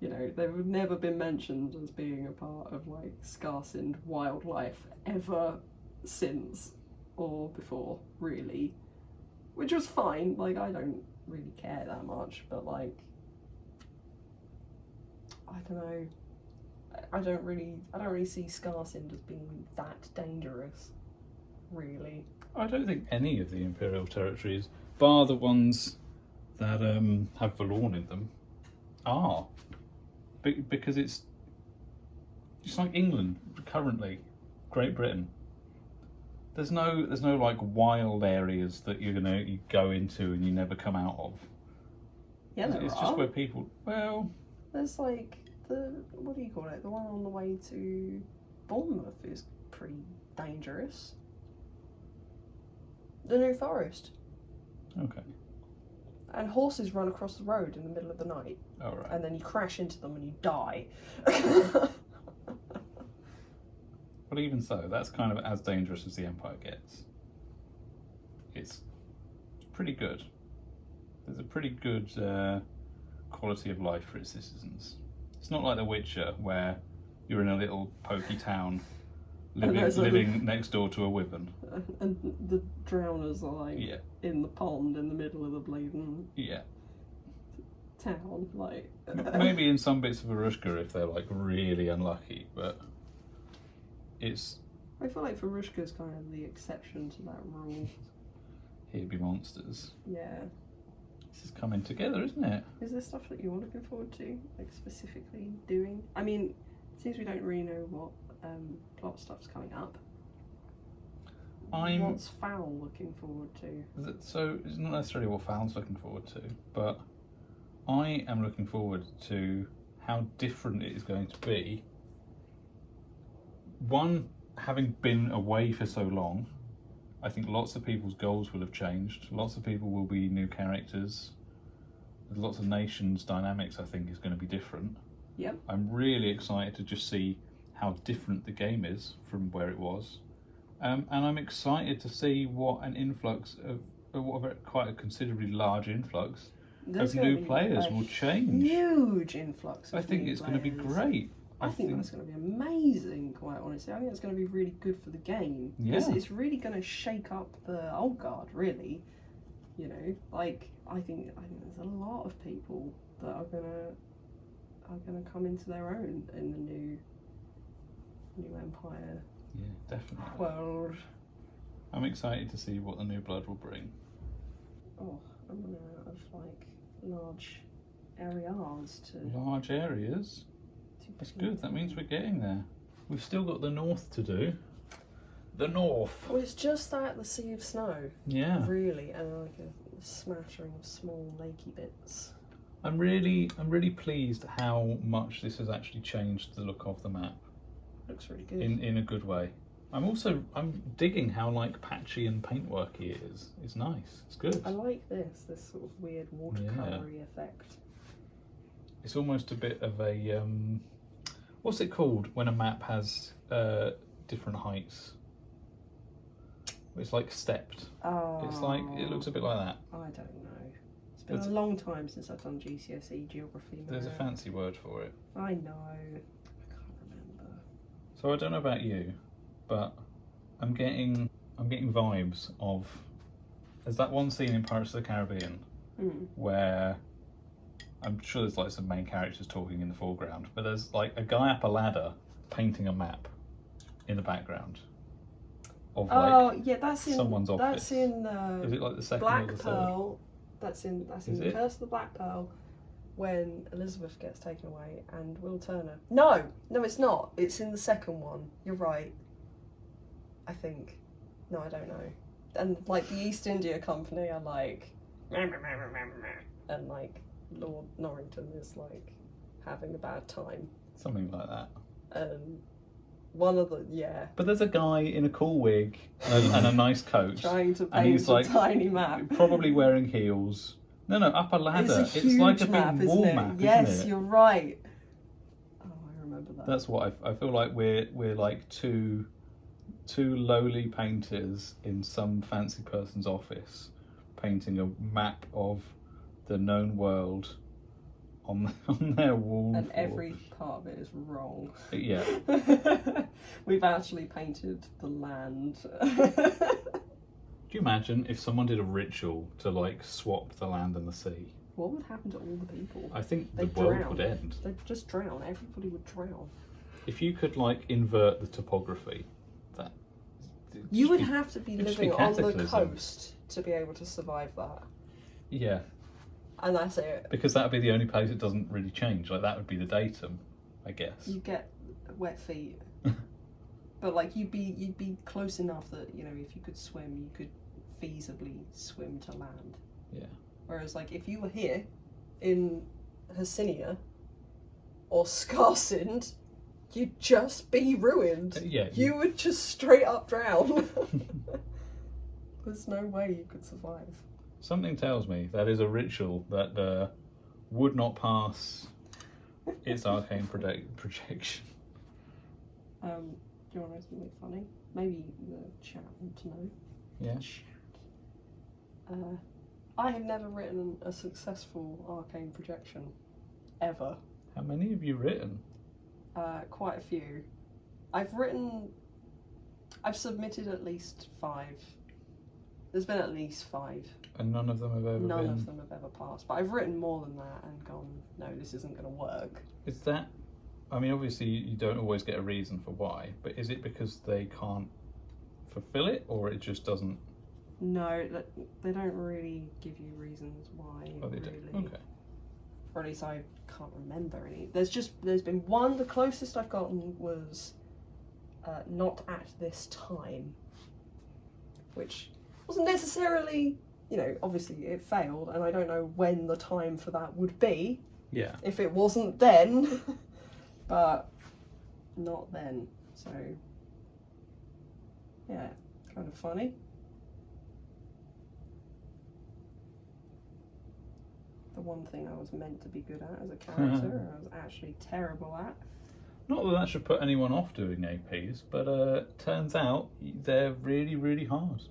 You know, they've never been mentioned as being a part of like Scarcined wildlife ever since or before, really. Which was fine, like I don't really care that much, but like I don't know. I don't really see Scarcined as being that dangerous. Really. I don't think any of the Imperial territories, bar the ones that have Valorn in them, are. Because it's like England currently, Great Britain. There's no like wild areas that you go into and you never come out of. Yeah, it's just where people. Well, there's like what do you call it? The one on the way to Bournemouth is pretty dangerous. The New Forest. Okay. And horses run across the road in the middle of the night. Oh, right. And then you crash into them and you die. But even so, that's kind of as dangerous as the Empire gets. It's pretty good. There's a pretty good quality of life for its citizens. It's not like The Witcher, where you're in a little pokey town living next door to a wyvern. And the drowners are like in the pond in the middle of the bleeding town. Like maybe in some bits of Erushka if they're like really unlucky, but it's. I feel like Farushka's kind of the exception to that rule. Here be monsters. Yeah. This is coming together, isn't it? Is there stuff that you're looking forward to, like specifically doing? I mean, it seems we don't really know what plot stuff's coming up. What's Fowl looking forward to? So it's not necessarily what Fowl's looking forward to, but I am looking forward to how different it is going to be. One, having been away for so long, I think lots of people's goals will have changed. Lots of people will be new characters. There's lots of nations' dynamics, I think, is going to be different. Yep. I'm really excited to just see how different the game is from where it was. And I'm excited to see what an influx quite a considerably large influx of new players will change. Huge influx. I think it's going to be great. I think that's going to be amazing, quite honestly. I think it's going to be really good for the game. Yeah. It's really going to shake up the old guard, really. You know, like I think there's a lot of people that are gonna come into their own in the new Empire. Yeah, definitely. World. I'm excited to see what the new blood will bring. Oh, I'm running out of like large areas to. Large areas. That's good. That means we're getting there. We've still got the north to do. The north. Well, it's just that the Sea of Snow. Yeah. Really, and like a smattering of small lakey bits. I'm really pleased how much this has actually changed the look of the map. Looks really good. In a good way. I'm digging how like patchy and paintworky it is. It's nice. It's good. I like this sort of weird watercolory effect. It's almost a bit of a what's it called when a map has different heights? It's like stepped. Oh. It's like it looks a bit like that. I don't know. It's been a long time since I've done GCSE geography. There's a fancy word for it. I know. I can't remember. So I don't know about you, but I'm getting vibes of. There's that one scene in Pirates of the Caribbean where I'm sure there's like some main characters talking in the foreground, but there's like a guy up a ladder painting a map in the background of yeah, that's in someone's office. That's in Is it like the second Black or the third? Pearl. That's in the it? Curse of the Black Pearl, when Elizabeth gets taken away and Will Turner. No, it's not. It's in the second one. You're right. I think. No, I don't know. And like the East India Company are like, and like Lord Norrington is like having a bad time. Something like that. One of the But there's a guy in a cool wig and a nice coat, trying to and paint he's like a tiny map. probably wearing heels. No, up a ladder. It's a huge like a map, big isn't wall it? map, Yes, isn't it? you're right. Oh, I remember that. That's what I feel like. We're like two lowly painters in some fancy person's office, painting a map of the known world on their wall. And every part of it is wrong. Yeah. We've actually painted the land. Do you imagine if someone did a ritual to like swap the land and the sea? What would happen to all the people? I think They'd the world drown. would end. They'd just drown. Everybody would drown. If you could like invert the topography, You would have to be it'd just living be on the cataclysm. coast to be able to survive that. Yeah, And that's it. because that would be the only place it doesn't really change. Like that would be the datum, I guess. You get wet feet. But like you'd be close enough that, you know, if you could swim, you could feasibly swim to land. Yeah. Whereas like if you were here in Hercynia or Scarsind, you'd just be ruined. Yeah. You would just straight up drown. There's no way you could survive. Something tells me that is a ritual that would not pass its arcane projection. Do you want to know something funny? Maybe the chat want to know. Yeah. I have never written a successful arcane projection. Ever. How many have you written? Quite a few. I've submitted at least 5. There's been at least 5. And none of them have ever None been. of them have ever passed. But I've written more than that and gone, no, this isn't going to work. Is that? I mean, obviously you don't always get a reason for why, but is it because they can't fulfill it, or it just doesn't? No, they don't really give you reasons why. Oh, they really. do. Okay. Or at least I can't remember any. There's been one. The closest I've gotten was not at this time. which wasn't necessarily, you know, obviously it failed, and I don't know when the time for that would be. Yeah. If it wasn't then, but not then. So, yeah, kind of funny. The one thing I was meant to be good at as a character, I was actually terrible at. Not that that should put anyone off doing APs, but turns out they're really, really hard.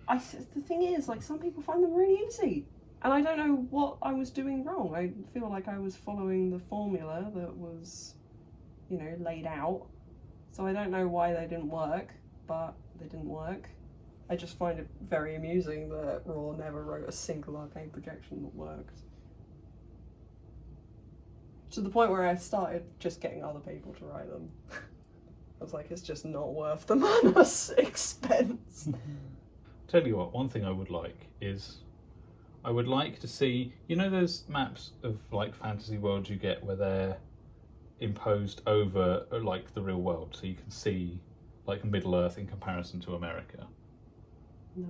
The thing is, like, some people find them really easy. And I don't know what I was doing wrong. I feel like I was following the formula that was, you know, laid out. So I don't know why they didn't work, but they didn't work. I just find it very amusing that Raw never wrote a single arcane projection that worked. To the point where I started just getting other people to write them. I was like, it's just not worth the mana's expense. Tell you what, one thing I would like is, I would like to see, you know those maps of like fantasy worlds you get where they're imposed over like the real world, so you can see like Middle Earth in comparison to America? No.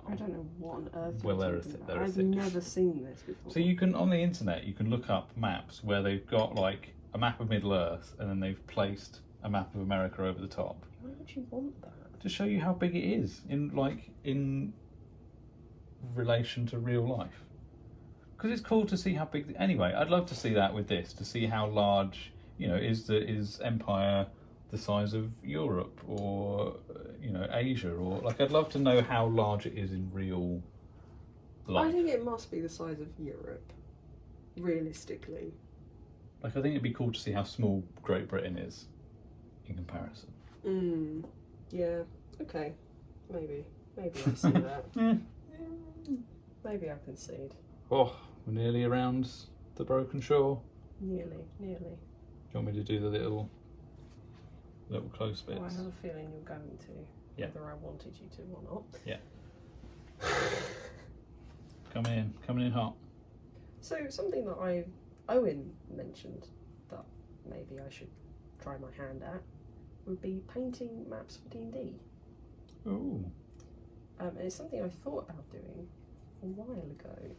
I don't know what on earth Well, you're they're talking a about. they're a I've thing. never seen this before. So you can, on the internet, you can look up maps where they've got like a map of Middle Earth and then they've placed a map of America over the top Why would you want that? to show you how big it is in relation to real life. Because it's cool to see how big. Anyway, I'd love to see that with this, to see how large, you know, is Empire the size of Europe or you know, Asia, or like I'd love to know how large it is in real life. I think it must be the size of Europe, realistically. Like I think it'd be cool to see how small Great Britain is in comparison. Yeah. Okay. Maybe I see that. Maybe I concede. Oh, we're nearly around the broken shore. Nearly. Do you want me to do the little close bits? Oh, I have a feeling you're going to. Yeah. Whether I wanted you to or not. Yeah. Coming in hot. So something that Owen mentioned that maybe I should try my hand at would be painting maps for D&D. Ooh. And it's something I thought about doing a while ago,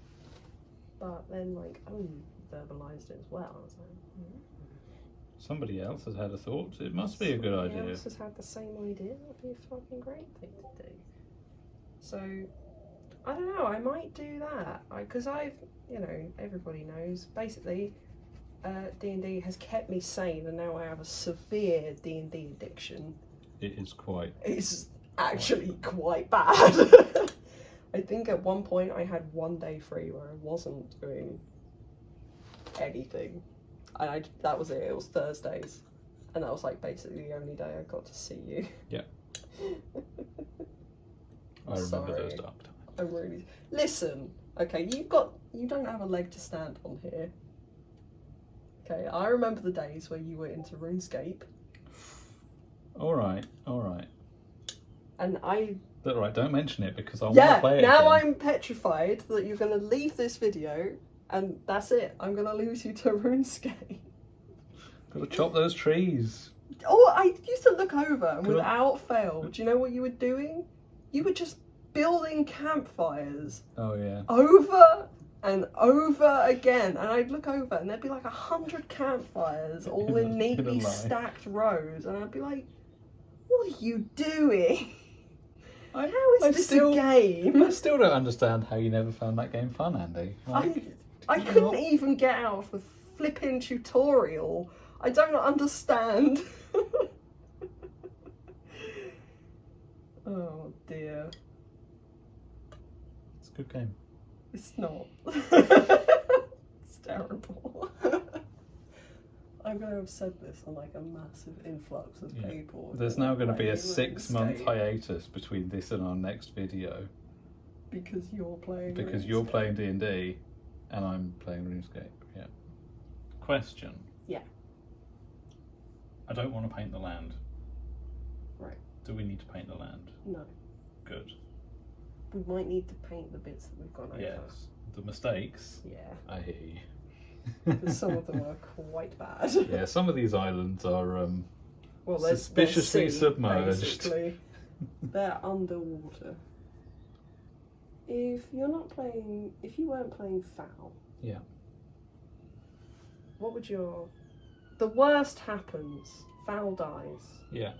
but then like Owen verbalised it as well. I was like, Somebody else has had a thought. It must be a good idea. Somebody else has had the same idea. That'd be a fucking great thing to do. So I don't know. I might do that because I've, you know, everybody knows basically. D&D has kept me sane, and now I have a severe D&D addiction. It is quite. It's actually quite bad. I think at one point I had one day free where I wasn't doing anything, and that was it. It was Thursdays, and that was like basically the only day I got to see you. Yeah. I remember Sorry. those dark times. I really listen. Okay, you don't have a leg to stand on here. Okay, I remember the days where you were into RuneScape. All right. And I... All right, don't mention it because I want to play it now again. I'm petrified that you're going to leave this video and that's it. I'm going to lose you to RuneScape. Got to chop those trees. Oh, I used to look over and without fail, do you know what you were doing? You were just building campfires. Oh, yeah. Over and over again, and I'd look over and there'd be like 100 campfires all in neatly stacked rows, and I'd be like, what are you doing? How is this a game? I still don't understand how you never found that game fun, Andy. I couldn't even get out of the flipping tutorial. I don't understand. Oh dear. It's a good game. It's not. It's terrible. I'm going to have said this on like a massive influx of people. There's now going to be a 6-month RuneScape hiatus between this and our next video. Because you're playing Because RuneScape. you're playing D&D and I'm playing RuneScape. Yeah. Question. Yeah. I don't want to paint the land. Right. Do we need to paint the land? No. Good. We might need to paint the bits that we've gone over. Yes. The mistakes. Yeah. I hear you. Because some of them are quite bad. Yeah, some of these islands are Well, there's suspiciously sea, submerged. basically. They're underwater. If you weren't playing foul. Yeah. What would the worst happens, foul dies. Yeah.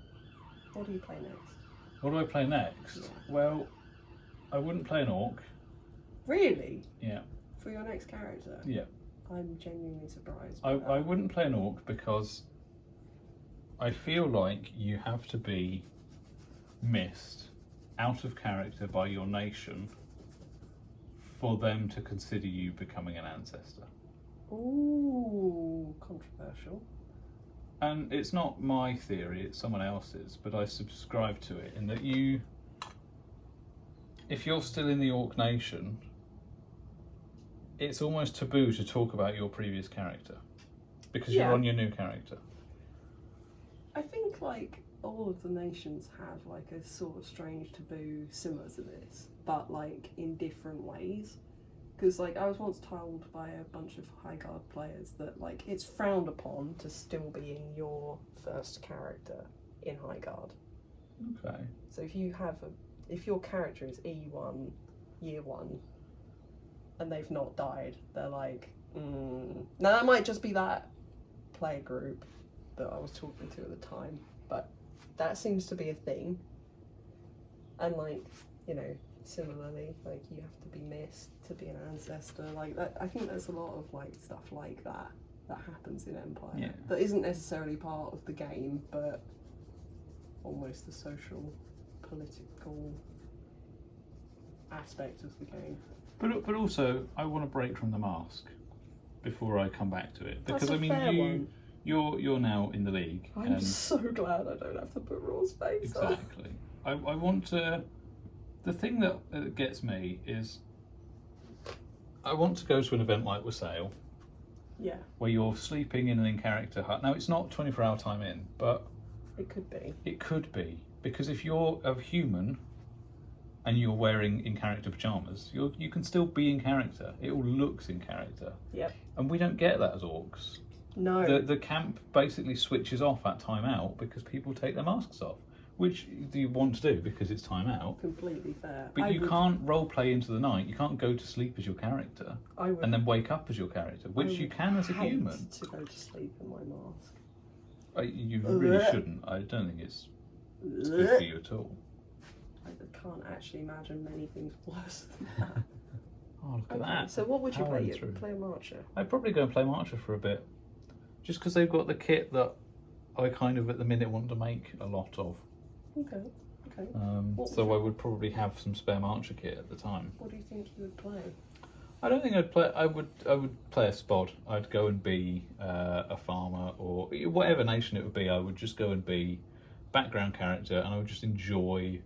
What do you play next? What do I play next? Yeah. Well, I wouldn't play an orc. Really? Yeah. For your next character? Yeah. I'm genuinely surprised. I wouldn't play an orc because I feel like you have to be missed out of character by your nation for them to consider you becoming an ancestor. Ooh, controversial. And it's not my theory, it's someone else's, but I subscribe to it in that if you're still in the orc nation, it's almost taboo to talk about your previous character because you're on your new character. I think like all of the nations have like a sort of strange taboo similar to this, but like in different ways. Because like I was once told by a bunch of Highguard players that like it's frowned upon to still be in your first character in Highguard. Okay. So if your character is E1 year 1 and they've not died, they're like, Now that might just be that player group that I was talking to at the time, but that seems to be a thing. And like, you know, similarly, like you have to be missed to be an ancestor. Like that, I think there's a lot of like stuff like that happens in Empire that isn't necessarily part of the game, but almost the social, political aspect of the game. But also, I want to break from the mask before I come back to it because That's a fair one. You're now in the league. I'm so glad I don't have to put Raw's face on. Exactly. I want to. The thing that gets me is I want to go to an event like Wassail. Yeah. Where you're sleeping in an in-character hut. Now, it's not 24-hour time in, but it could be. It could be. Because if you're a human and you're wearing in-character pyjamas, you can still be in character. It all looks in character. Yep. And we don't get that as orcs. No. The camp basically switches off at time out because people take their masks off, which you want to do because it's time out. Completely fair. But you can't role play into the night. You can't go to sleep as your character and then wake up as your character, which you can as a human. To go to sleep in my mask. You really shouldn't. I don't think it's good for you at all. I can't actually imagine many things worse than that. Oh, look at that. So what would you play? Powering through. Play a Marcher? I'd probably go and play Marcher for a bit. Just because they've got the kit that I kind of at the minute want to make a lot of. Okay. So I would probably have some spare Marcher kit at the time. What do you think you would play? I don't think I'd play. I would play a spod. I'd go and be a farmer or whatever nation it would be. I would just go and be background character, and I would just enjoy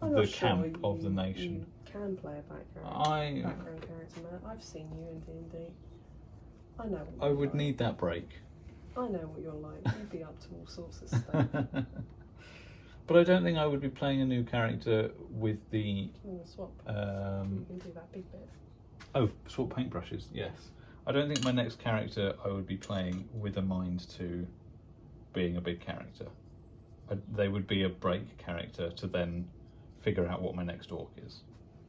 the camp of the nation. You can play a background character, man. I've seen you in D&D. I know. I would need that break. I know what you're like. You'd be up to all sorts of stuff. But I don't think I would be playing a new character with the. Do you want to swap? You can do that big bit. Oh, swap paintbrushes. Yes. I don't think my next character I would be playing with a mind to being a big character. They would be a break character to then figure out what my next orc is.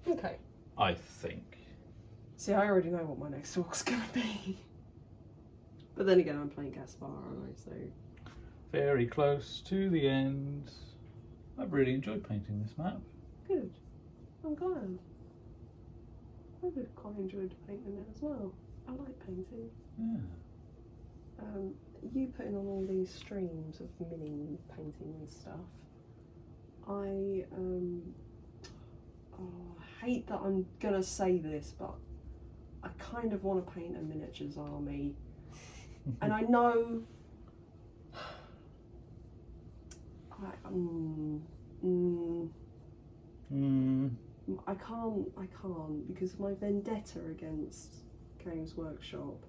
Okay. I think. See, I already know what my next orc's gonna be. But then again, I'm playing Gaspar, aren't I? So. Very close to the end. I've really enjoyed painting this map. Good. I'm glad. I've quite enjoyed painting it as well. I like painting. Yeah. You putting on all these streams of mini painting and stuff. I hate that I'm gonna say this, but I kind of want to paint a miniatures army, and I know. I can't because of my vendetta against Games Workshop.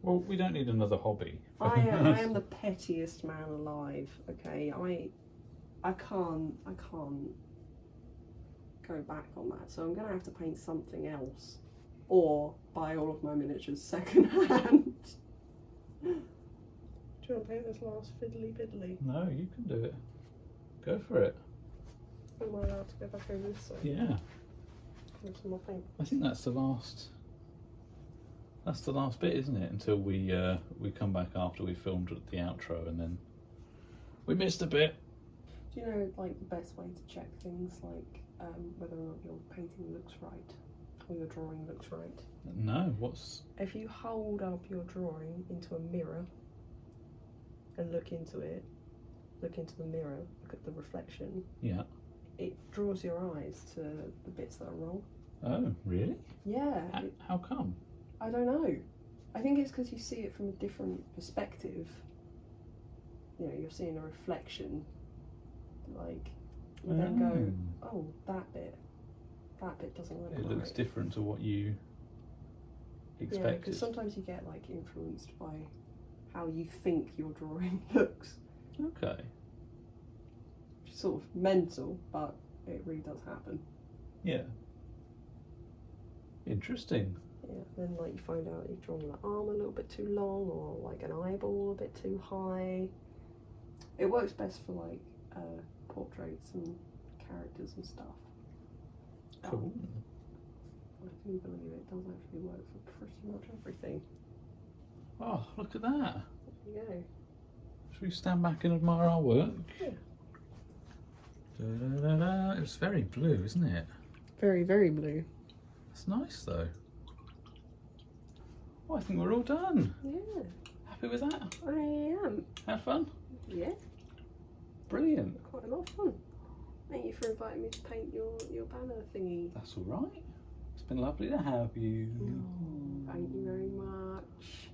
Well, we don't need another hobby. I am the pettiest man alive. Okay, I can't go back on that. So I'm gonna have to paint something else, or buy all of my miniatures second hand. Do you want to paint this last fiddly biddly? No, you can do it. Go for it. Am I allowed to go back over this side? Yeah. There's some more paint. I think that's the last. That's the last bit, isn't it? Until we come back after we filmed the outro, and then we missed a bit. Do you know, like, the best way to check things, like whether or not your painting looks right or your drawing looks right? No, what's? If you hold up your drawing into a mirror and look into it, look into the mirror, look at the reflection, Yeah. it draws your eyes to the bits that are wrong. Oh, really? Yeah. How come? I don't know. I think it's because you see it from a different perspective. You know, you're seeing a reflection, like, you then go, oh, that bit doesn't look right. It looks different to what you Yeah, expected. because sometimes you get, like, influenced by how you think your drawing looks. Okay. Which is sort of mental, but it really does happen. Yeah. Interesting. Yeah, then like you find out you've drawn the arm a little bit too long, or like an eyeball a bit too high. It works best for like portraits and characters and stuff. Cool. I do believe it does actually work for pretty much everything. Oh, look at that. There you go. Should we stand back and admire our work? Yeah. Da-da-da-da. It's very blue, isn't it? Very, very blue. It's nice though. Oh, I think we're all done. Yeah. Happy with that? I am. Had fun? Yeah. Brilliant. Quite a lot of fun. Thank you for inviting me to paint your banner thingy. That's all right. It's been lovely to have you. Thank you very much.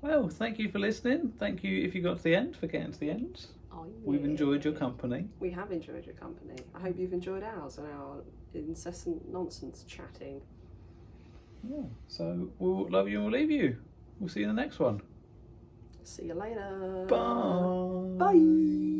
Well, thank you for listening. Thank you if you got to the end for getting to the end. Oh, yeah. We've enjoyed your company. We have enjoyed your company. I hope you've enjoyed ours and our incessant nonsense chatting. Yeah. So we'll love you and we'll leave you. We'll see you in the next one. See you later. Bye. Bye.